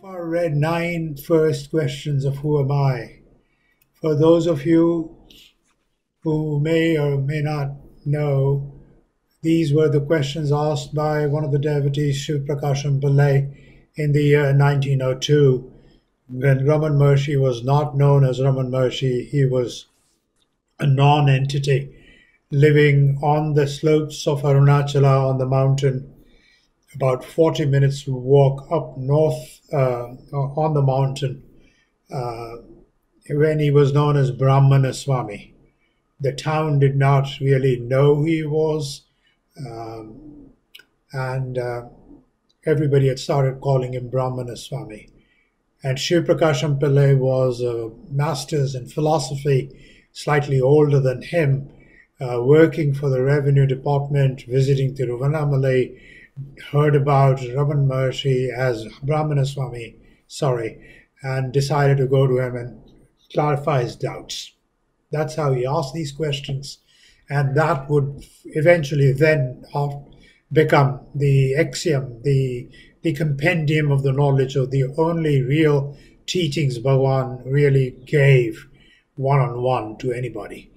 far read 9 first questions of Who Am I? For those of you who may or may not know, these were the questions asked by one of the devotees, Shiv Prakasham Pillai, in the year 1902, when Raman Maharshi was not known as Raman Maharshi. He was a non-entity living on the slopes of Arunachala on the mountain, about 40 minutes walk up north on the mountain, when he was known as Brahmana Swami. The town did not really know who he was, and everybody had started calling him Brahmana Swami. And Shiv Prakasham Pillai was a master's in philosophy, slightly older than him, working for the revenue department, visiting Tiruvannamalai, heard about Raman Maharshi as Brahmana Swami, and decided to go to him and clarify his doubts. That's how he asked these questions, and that would eventually then become the axiom, the compendium of the knowledge of the only real teachings Bhagavan really gave one-on-one to anybody.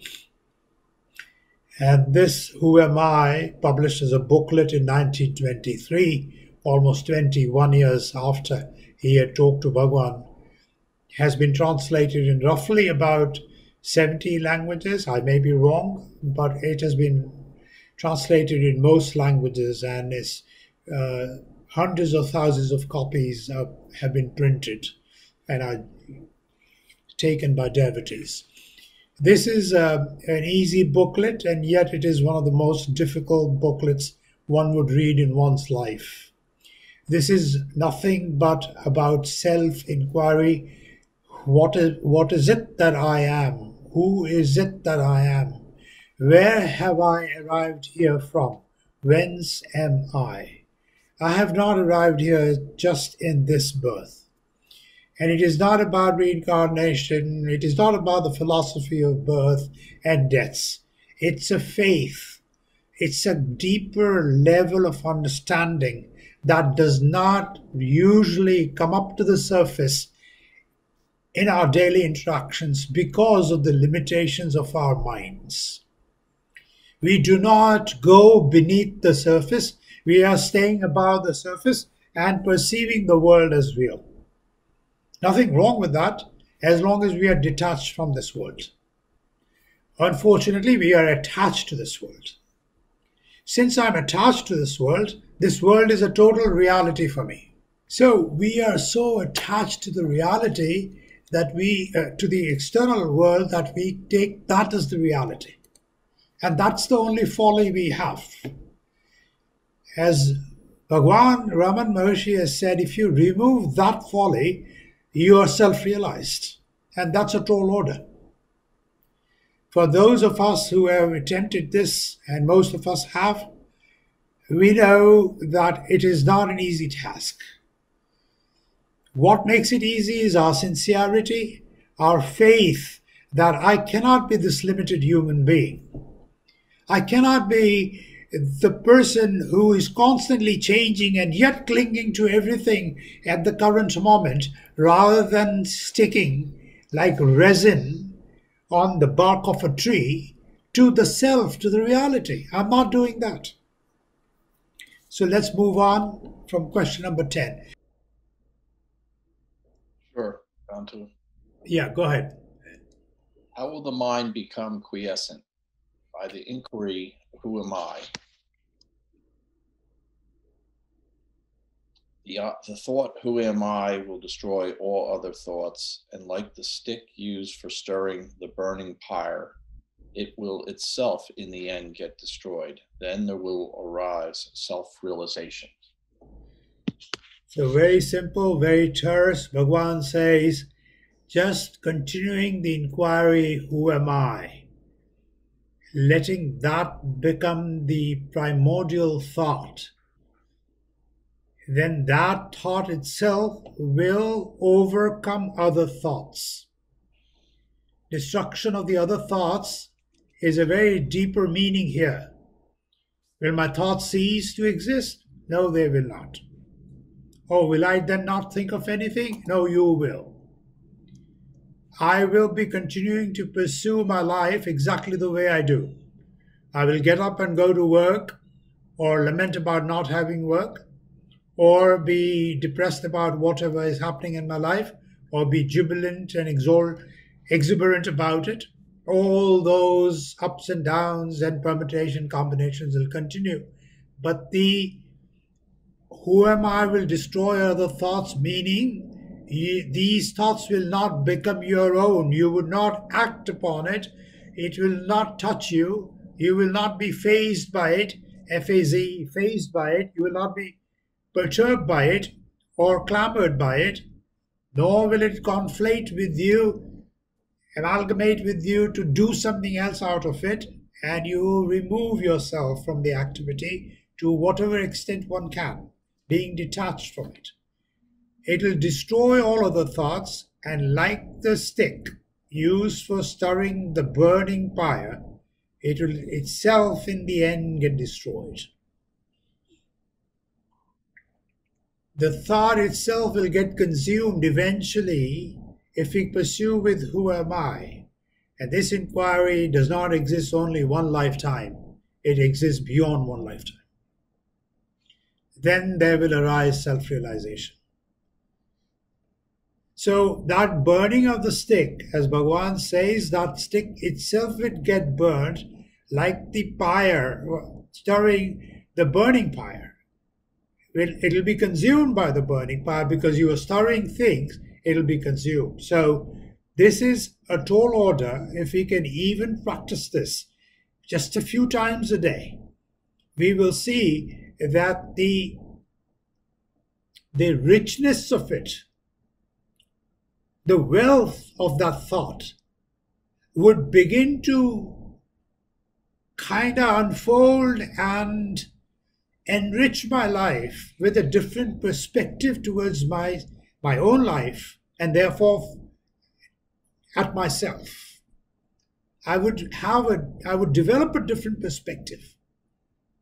And this Who Am I, published as a booklet in 1923, almost 21 years after he had talked to Bhagavan, has been translated in roughly about 70 languages. I may be wrong, but it has been translated in most languages, and is hundreds of thousands of copies have been printed and are taken by devotees. This is an easy booklet, and yet it is one of the most difficult booklets one would read in one's life. This is nothing but about self-inquiry. What is it that I am? Who is it that I am? Where have I arrived here from? Whence am I? I have not arrived here just in this birth. And it is not about reincarnation. It is not about the philosophy of birth and deaths. It's a faith. It's a deeper level of understanding that does not usually come up to the surface in our daily interactions because of the limitations of our minds. We do not go beneath the surface. We are staying above the surface and perceiving the world as real. Nothing wrong with that, as long as we are detached from this world. Unfortunately, we are attached to this world. Since I'm attached to this world is a total reality for me. So we are so attached to the reality that to the external world, that we take that as the reality. And that's the only folly we have. As Bhagavan Raman Maharshi has said, if you remove that folly, you are self-realized. And that's a tall order. For those of us who have attempted this, and most of us have, we know that it is not an easy task. What makes it easy is our sincerity, our faith that I cannot be this limited human being. I cannot be the person who is constantly changing and yet clinging to everything at the current moment, rather than sticking like resin on the bark of a tree to the self, to the reality. I'm not doing that. So let's move on from question number 10. Sure, Bantu. Yeah, go ahead. How will the mind become quiescent? By the inquiry, who am I? The thought, who am I, will destroy all other thoughts, and like the stick used for stirring the burning pyre, it will itself in the end get destroyed. Then there will arise self-realization. So very simple, very terse. Bhagavan says, just continuing the inquiry, who am I? Letting that become the primordial thought. Then that thought itself will overcome other thoughts. Destruction of the other thoughts is a very deeper meaning here. Will my thoughts cease to exist? No, they will not. Oh, will I then not think of anything? No, you will. I will be continuing to pursue my life exactly the way I do. I will get up and go to work, or lament about not having work, or be depressed about whatever is happening in my life, or be jubilant and exuberant about it. All those ups and downs and permutation combinations will continue. But the who am I will destroy other thoughts, meaning these thoughts will not become your own. You would not act upon it. It will not touch you. You will not be fazed by it, F-A-Z, fazed by it. You will not be perturbed by it or clamored by it, nor will it conflate with you, amalgamate with you to do something else out of it, and you remove yourself from the activity to whatever extent one can, being detached from it. It will destroy all other thoughts, and like the stick used for stirring the burning pyre, it will itself in the end get destroyed. The thought itself will get consumed eventually if we pursue with who am I. And this inquiry does not exist only one lifetime, it exists beyond one lifetime. Then there will arise self-realization. So that burning of the stick, as Bhagavan says, that stick itself will get burnt like the pyre, stirring the burning pyre. It will be consumed by the burning pyre because you are stirring things, it will be consumed. So this is a tall order. If we can even practice this just a few times a day, we will see that the richness of it, the wealth of that thought would begin to kind of unfold and enrich my life with a different perspective towards my own life, and therefore at myself. I would develop a different perspective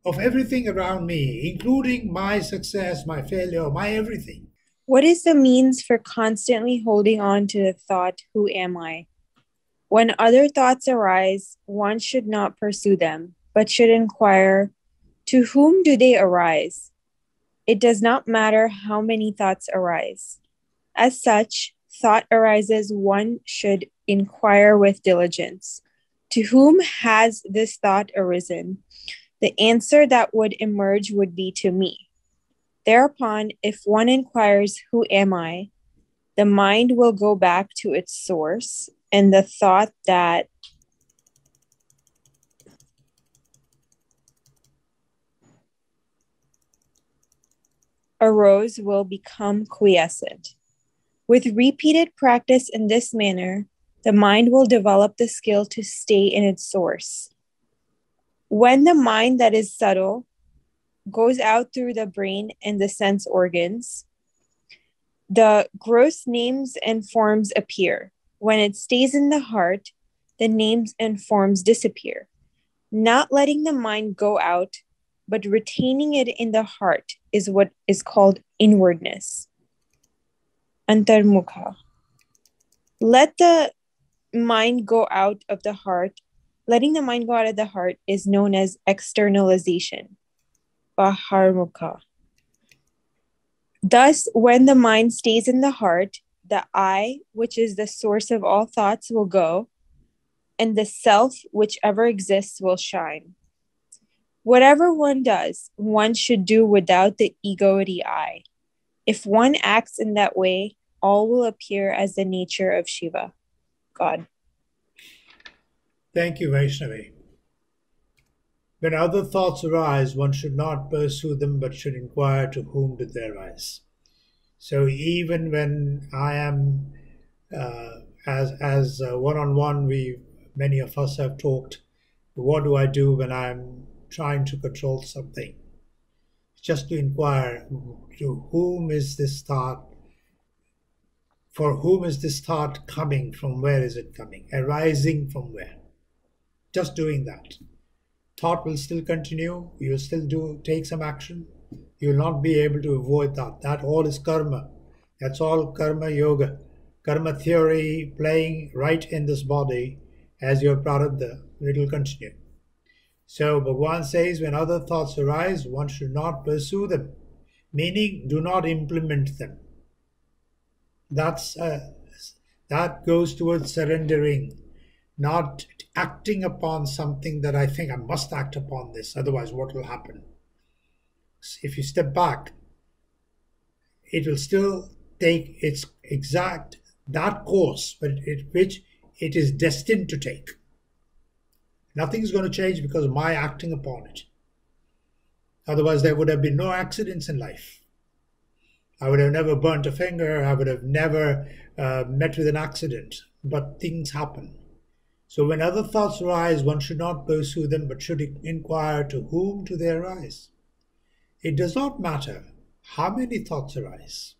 of everything around me, including my success, my failure, my everything. What is the means for constantly holding on to the thought, who am I? When other thoughts arise, one should not pursue them, but should inquire, to whom do they arise? It does not matter how many thoughts arise. As such, thought arises, one should inquire with diligence. To whom has this thought arisen? The answer that would emerge would be to me. Thereupon, if one inquires, who am I? The mind will go back to its source, and the thought that arose will become quiescent. With repeated practice in this manner, the mind will develop the skill to stay in its source. When the mind that is subtle goes out through the brain and the sense organs, the gross names and forms appear. When it stays in the heart, the names and forms disappear. Not letting the mind go out, but retaining it in the heart is what is called inwardness. Antarmukha. Let the mind go out of the heart. Letting the mind go out of the heart is known as externalization. Baharmukha. Thus, when the mind stays in the heart, the I, which is the source of all thoughts, will go, and the self, whichever exists, will shine. Whatever one does, one should do without the egoity I. If one acts in that way, all will appear as the nature of Shiva, God. Thank you, Vaishnavi. When other thoughts arise, one should not pursue them, but should inquire to whom did they arise. So even when I am, as one-on-one, many of us have talked, what do I do when I'm trying to control something? Just to inquire, to whom is this thought? For whom is this thought coming? From where is it coming? Arising from where? Just doing that. Thought will still continue. You will still take some action. You will not be able to avoid that. That all is karma. That's all karma yoga. Karma theory playing right in this body as your prarabdha. It will continue. So Bhagavan says when other thoughts arise, one should not pursue them. Meaning, do not implement them. That goes towards surrendering, not acting upon something that I think I must act upon this, otherwise what will happen? If you step back, it will still take its exact, that course which it is destined to take. Nothing is going to change because of my acting upon it. Otherwise there would have been no accidents in life. I would have never burnt a finger, I would have never met with an accident, but things happen. So when other thoughts arise, one should not pursue them, but should inquire to whom do they arise. It does not matter how many thoughts arise.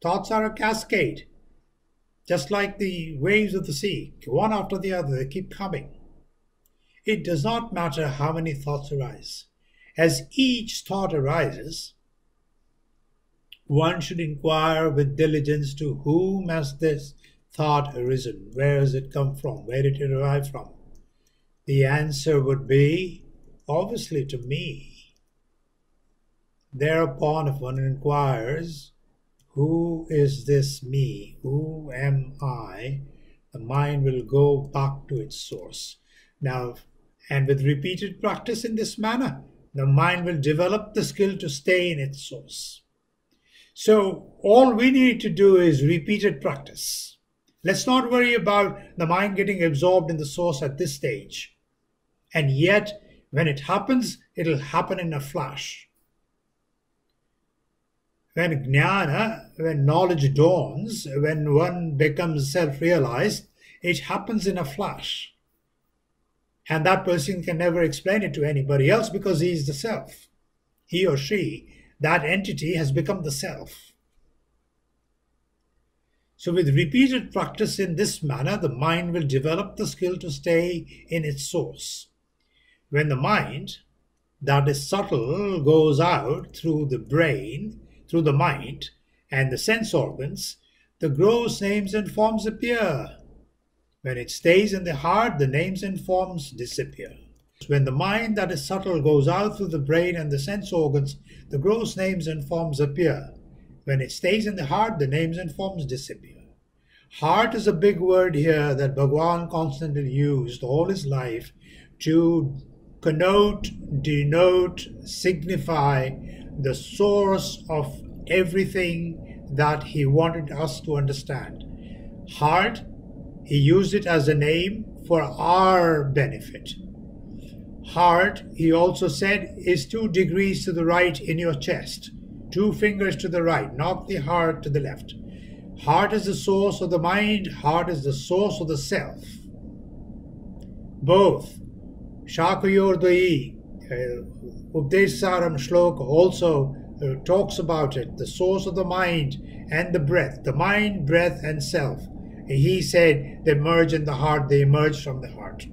Thoughts are a cascade, just like the waves of the sea, one after the other, they keep coming. It does not matter how many thoughts arise. As each thought arises, one should inquire with diligence to whom has this thought arisen? Where has it come from? Where did it arrive from? The answer would be, obviously, to me. Thereupon, if one inquires, who is this me? Who am I? The mind will go back to its source. Now, and with repeated practice in this manner, the mind will develop the skill to stay in its source. So all we need to do is repeated practice. Let's not worry about the mind getting absorbed in the source at this stage. And yet, when it happens, it'll happen in a flash. When jnana, when knowledge dawns, when one becomes self-realized, it happens in a flash. And that person can never explain it to anybody else because he is the self. He or she, that entity has become the self. So with repeated practice in this manner, the mind will develop the skill to stay in its source. When the mind, that is subtle, goes out through the brain, through the mind, and the sense organs, the gross names and forms appear. When it stays in the heart, the names and forms disappear. When the mind that is subtle goes out through the brain and the sense organs, the gross names and forms appear. When it stays in the heart, the names and forms disappear. Heart is a big word here that Bhagavan constantly used all his life to connote, denote, signify the source of everything that he wanted us to understand. Heart, he used it as a name for our benefit. Heart, he also said, is 2 degrees to the right in your chest. 2 fingers to the right, not the heart to the left. Heart is the source of the mind. Heart is the source of the self. Both. Shakayordai, Updesaram Shloka also talks about it. The source of the mind and the breath. The mind, breath and self. He said they merge in the heart. They emerge from the heart.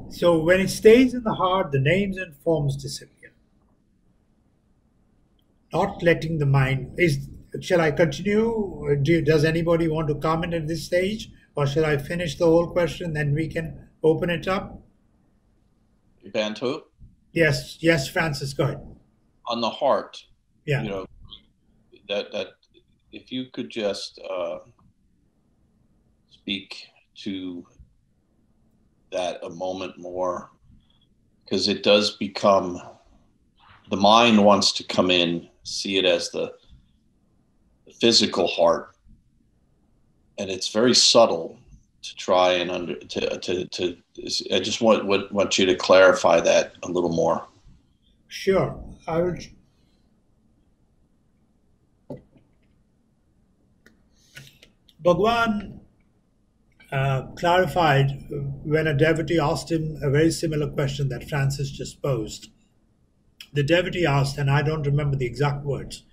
So when it stays in the heart, the names and forms disappear. Not letting the mind... Shall I continue? Does anybody want to comment at this stage? Or shall I finish the whole question, then we can open it up? Bantu? Yes, Francis, go ahead. On the heart, yeah. You know, that if you could just speak to that a moment more, because it does become, the mind wants to come in, see it as the physical heart, and it's very subtle to try and I just want you to clarify that a little more. Sure, I will. Bhagavan clarified when a devotee asked him a very similar question that Francis just posed. The devotee asked, and I don't remember the exact words,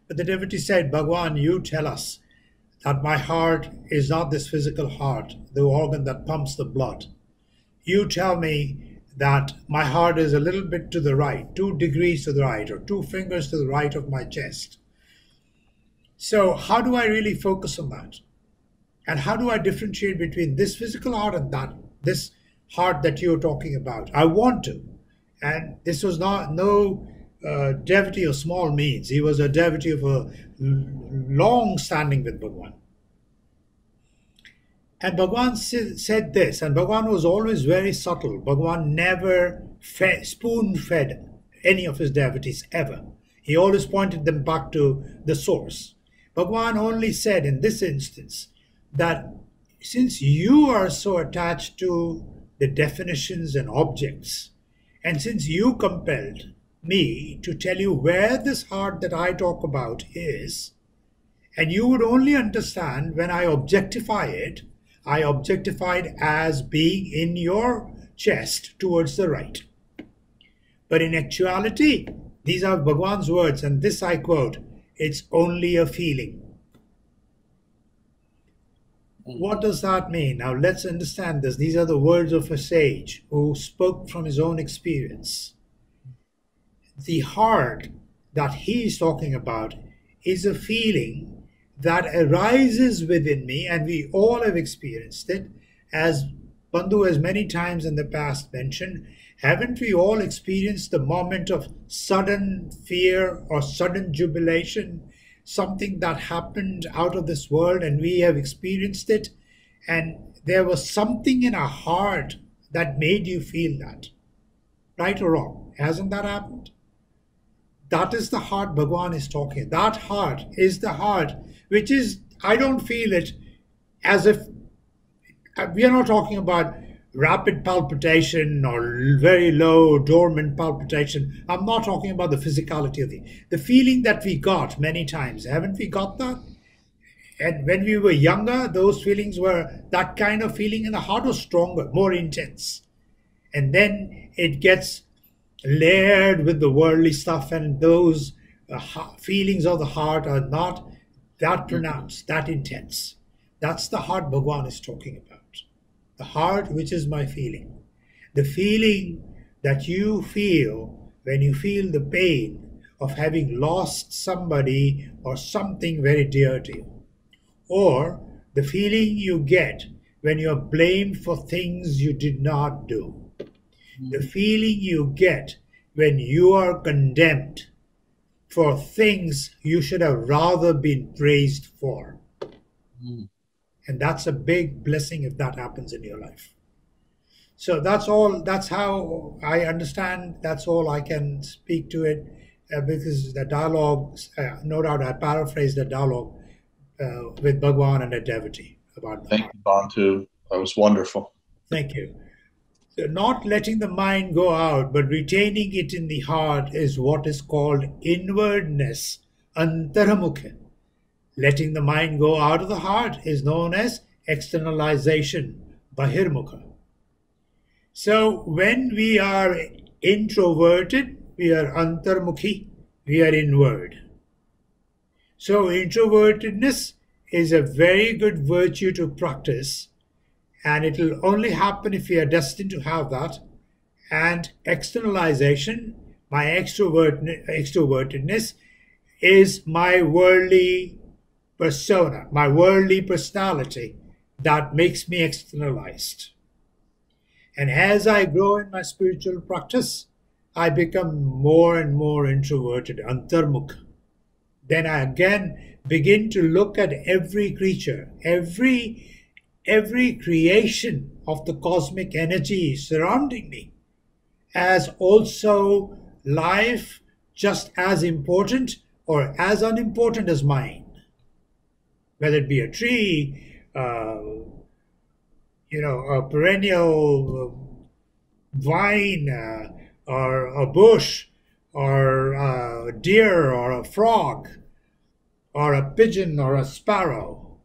but the devotee said, Bhagavan, you tell us that my heart is not this physical heart, the organ that pumps the blood. You tell me that my heart is a little bit to the right, 2 degrees to the right, or 2 fingers to the right of my chest. So how do I really focus on that? And how do I differentiate between this physical heart and this heart that you're talking about? I want to. And this was no devotee of small means. He was a devotee of a long standing with Bhagwan. And Bhagwan said this, and Bhagwan was always very subtle. Bhagwan never spoon-fed any of his devotees ever. He always pointed them back to the source. Bhagwan only said in this instance that since you are so attached to the definitions and objects, and since you compelled me to tell you where this heart that I talk about is, and you would only understand when I objectify it, I objectified as being in your chest towards the right. But in actuality, these are Bhagwan's words, and this I quote, it's only a feeling. What does that mean? Now let's understand this. These are the words of a sage who spoke from his own experience. The heart that he is talking about is a feeling that arises within me, and we all have experienced it. As Bandhu has many times in the past mentioned, haven't we all experienced the moment of sudden fear or sudden jubilation, something that happened out of this world, and we have experienced it, and there was something in our heart that made you feel that? Right or wrong? Hasn't that happened? That is the heart Bhagwan is talking. That heart is the heart which is, I don't feel it as if, we are not talking about rapid palpitation or very low dormant palpitation. I'm not talking about the physicality of the feeling that we got many times. Haven't we got that? And when we were younger, those feelings were, that kind of feeling in the heart was stronger, more intense. And then it gets layered with the worldly stuff, and those feelings of the heart are not that pronounced, that intense. That's the heart Bhagwan is talking about. The heart which is my feeling. The feeling that you feel when you feel the pain of having lost somebody or something very dear to you. Or the feeling you get when you are blamed for things you did not do. The feeling you get when you are condemned for things you should have rather been praised for. And that's a big blessing if that happens in your life. So that's all, that's how I understand, that's all I can speak to it, because the dialogue, no doubt I paraphrased the dialogue with Bhagwan and a devotee about that. Thank you, Bantu. That was wonderful. Thank you. So not letting the mind go out, but retaining it in the heart is what is called inwardness, antaramukha. Letting the mind go out of the heart is known as externalization, bahirmukha. So when we are introverted, we are antarmukhi, we are inward. So introvertedness is a very good virtue to practice, and it will only happen if we are destined to have that. And externalization, my extrovertedness, is my worldly persona, my worldly personality that makes me externalized. And as I grow in my spiritual practice, I become more and more introverted, antarmukha. Then I again begin to look at every creature, every creation of the cosmic energy surrounding me as also life just as important or as unimportant as mine. Whether it be a tree, a perennial vine, or a bush, or a deer, or a frog, or a pigeon, or a sparrow.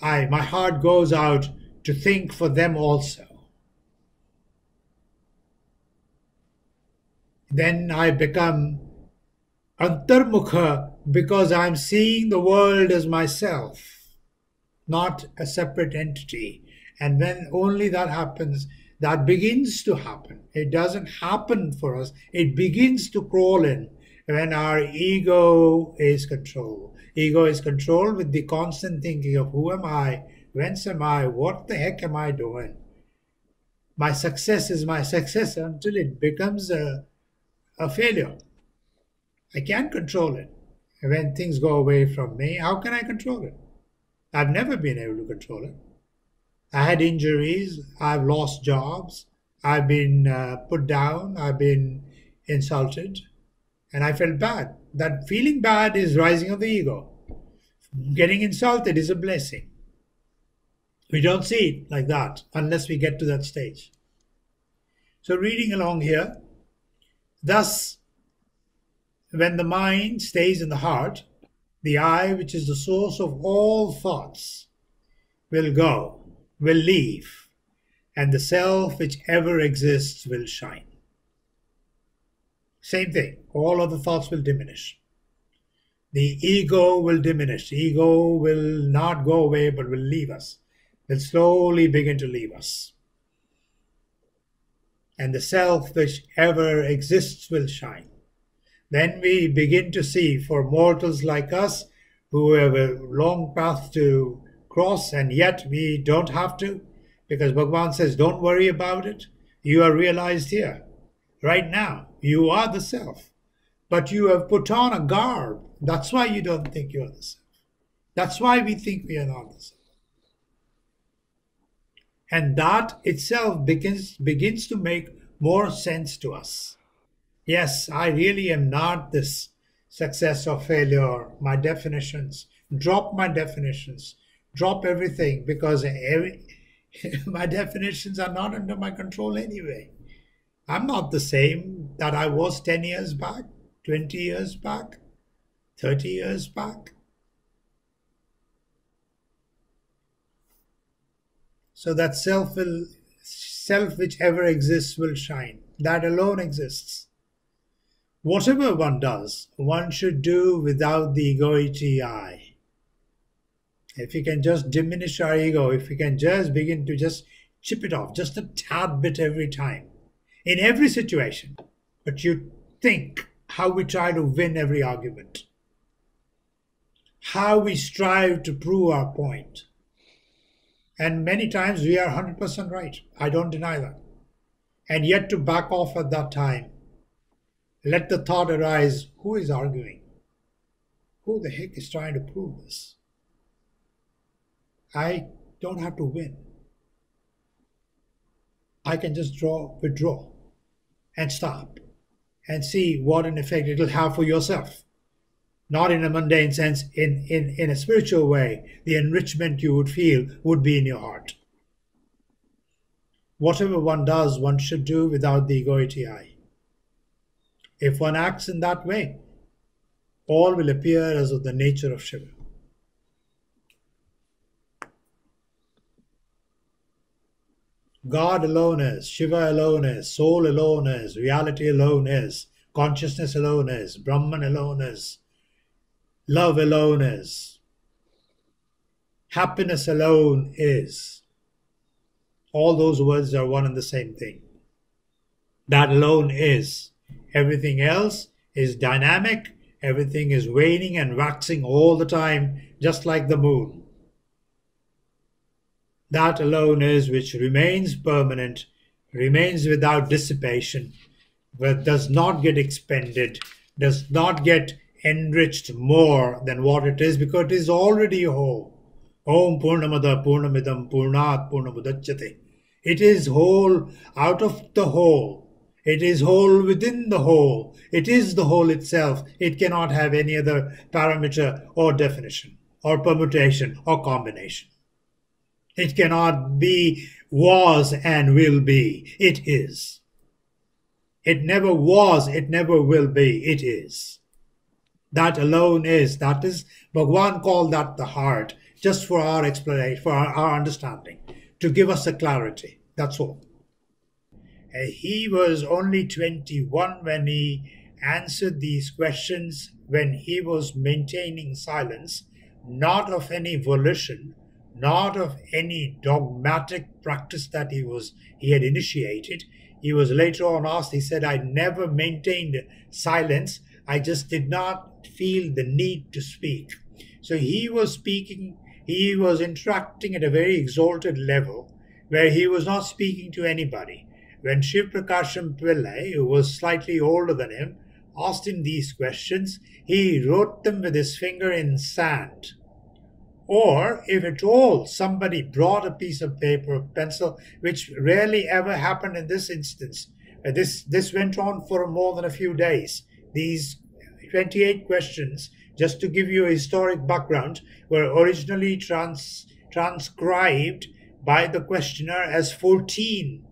My heart goes out to think for them also. Then I become antarmukha because I'm seeing the world as myself, not a separate entity. And when only that happens, that begins to happen. It doesn't happen for us. It begins to crawl in when our ego is controlled. Ego is controlled with the constant thinking of who am I, whence am I, what the heck am I doing? My success is my success until it becomes a failure. I can't control it. When things go away from me, how can I control it? I've never been able to control it. I had injuries, I've lost jobs, I've been put down, I've been insulted, and I felt bad. That feeling bad is rising of the ego. Getting insulted is a blessing. We don't see it like that unless we get to that stage. So reading along here, thus, when the mind stays in the heart, the I, which is the source of all thoughts, will go, will leave, and the self which ever exists will shine. Same thing, all other thoughts will diminish. The ego will diminish. The ego will not go away but will leave us, will slowly begin to leave us. And the self which ever exists will shine. Then we begin to see, for mortals like us who have a long path to cross, and yet we don't have to, because Bhagavan says, don't worry about it. You are realized here, right now. You are the self. But you have put on a garb. That's why you don't think you are the self. That's why we think we are not the self. And that itself begins to make more sense to us. Yes, I really am not this success or failure. My definitions, drop my definitions, drop everything, because my definitions are not under my control anyway. I'm not the same that I was 10 years back, 20 years back, 30 years back. So that self which ever exists will shine. That alone exists. Whatever one does, one should do without the egoity I. If we can just diminish our ego, if we can just begin to just chip it off, just a tad bit every time, in every situation. But you think how we try to win every argument, how we strive to prove our point. And many times we are 100% right. I don't deny that. And yet to back off at that time, let the thought arise, who is arguing? Who the heck is trying to prove this? I don't have to win. I can just withdraw, and stop, and see what an effect it will have for yourself. Not in a mundane sense, in a spiritual way, the enrichment you would feel would be in your heart. Whatever one does, one should do without the egoity I. If one acts in that way, all will appear as of the nature of Shiva. God alone is, Shiva alone is, soul alone is, reality alone is, consciousness alone is, Brahman alone is, love alone is, happiness alone is. All those words are one and the same thing. That alone is. Everything else is dynamic, everything is waning and waxing all the time, just like the moon. That alone is which remains permanent, remains without dissipation, but does not get expended, does not get enriched more than what it is, because it is already whole. Om Purnamada Purnamidam Purnat Purnamudachyate. It is whole out of the whole. It is whole within the whole. It is the whole itself. It cannot have any other parameter or definition or permutation or combination. It cannot be, was, and will be. It is. It never was, it never will be. It is. That alone is. That is, Bhagavan called that the heart, just for our explanation, for our understanding, to give us the clarity. That's all. He was only 21 when he answered these questions, when he was maintaining silence, not of any volition, not of any dogmatic practice that he had initiated. He was later on asked, he said, I never maintained silence. I just did not feel the need to speak. So he was speaking, he was interacting at a very exalted level where he was not speaking to anybody. When Shiv Prakasham Pillai, who was slightly older than him, asked him these questions, he wrote them with his finger in sand. Or, if at all somebody brought a piece of paper or pencil, which rarely ever happened in this instance, this went on for more than a few days. These 28 questions, just to give you a historic background, were originally transcribed by the questioner as 13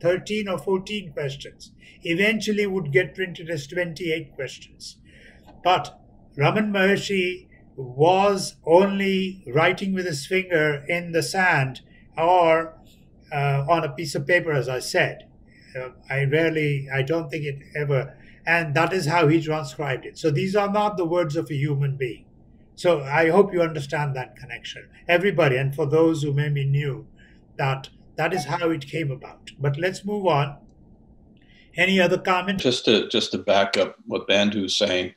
or 14 questions. Eventually would get printed as 28 questions. But Raman Maharshi was only writing with his finger in the sand or on a piece of paper, as I said. I don't think it ever, and that is how he transcribed it. So these are not the words of a human being. So I hope you understand that connection. Everybody, and for those who may be new, that is how it came about. But let's move on. Any other comment? Just to back up what Bandhu's saying,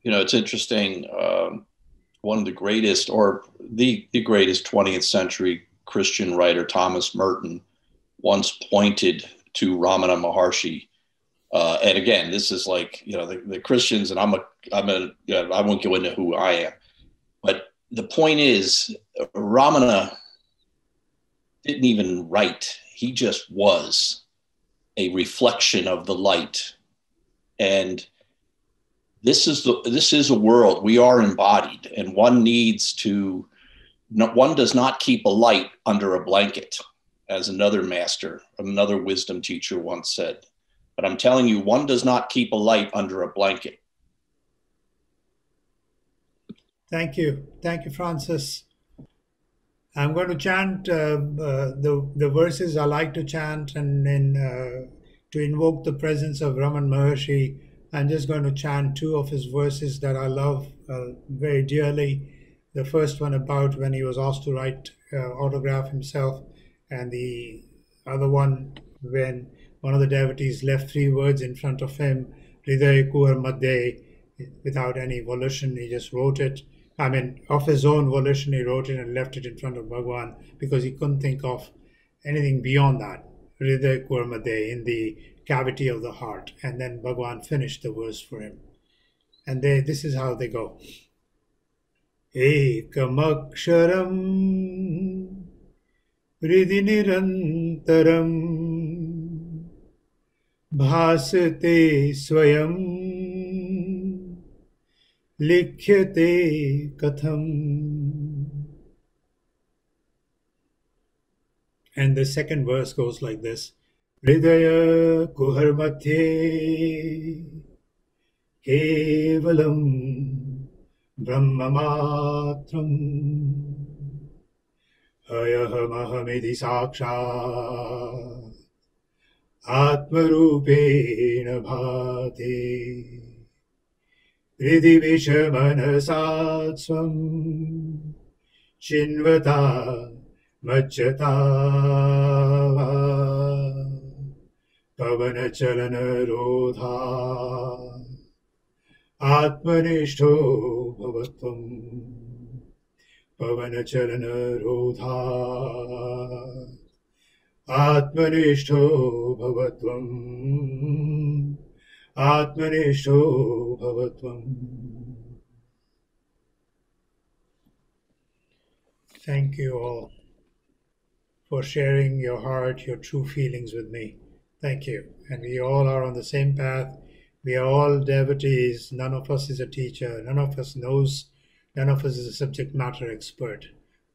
it's interesting. One of the greatest, or the greatest 20th century Christian writer, Thomas Merton, once pointed to Ramana Maharshi. And again, this is like, the Christians, and I won't go into who I am, but the point is, Ramana didn't even write. He just was a reflection of the light. And this is a world we are embodied, and one does not keep a light under a blanket, as another wisdom teacher once said. But I'm telling you, one does not keep a light under a blanket. Thank you, Francis. I'm going to chant the verses I like to chant, and then to invoke the presence of Raman Maharshi, I'm just going to chant two of his verses that I love very dearly. The first one about when he was asked to write autograph himself, and the other one when one of the devotees left 3 words in front of him, Hriday Kuhar Madhye, without any volition. He just wrote it. I mean, of his own volition, he wrote it and left it in front of Bhagwan because he couldn't think of anything beyond that. Hriday Kuhar Madhye, in the cavity of the heart. And then Bhagwan finished the verse for him. And this is how they go. Ekamaksharam Hridhi Nirantaram Bhasate Swayam Likhyate Katham. And the second verse goes like this. Hridaya Kuhar Madhye Kevalam Brahmamatram Ayahamaham Sakshat Atmarupena Bhati Hridhi Vishamanasatsvam Shinvata Majjata Pavana Chalana Rodha Atmanishto Bhavatvam Pavana Chalana Rodha Atmanishto Bhavatvam Atmanishto Bhavatvam. Thank you all for sharing your heart, your true feelings with me. Thank you. And we all are on the same path. We are all devotees. None of us is a teacher. None of us knows. None of us is a subject matter expert.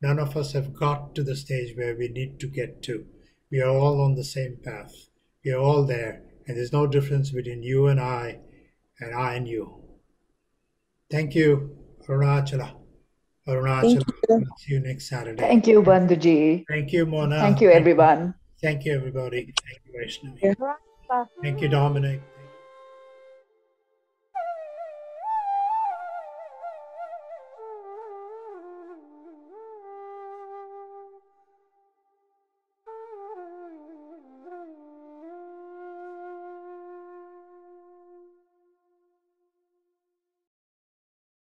None of us have got to the stage where we need to get to. We are all on the same path. We are all there. And there's no difference between you and I and you. Thank you. Arunachala. Arunachala. See you next Saturday. Thank you, Bandhuji. Thank you, Mona. Thank you, everyone. Thank you, everybody. Thank you, Vaishnavi. Thank you, Dominic.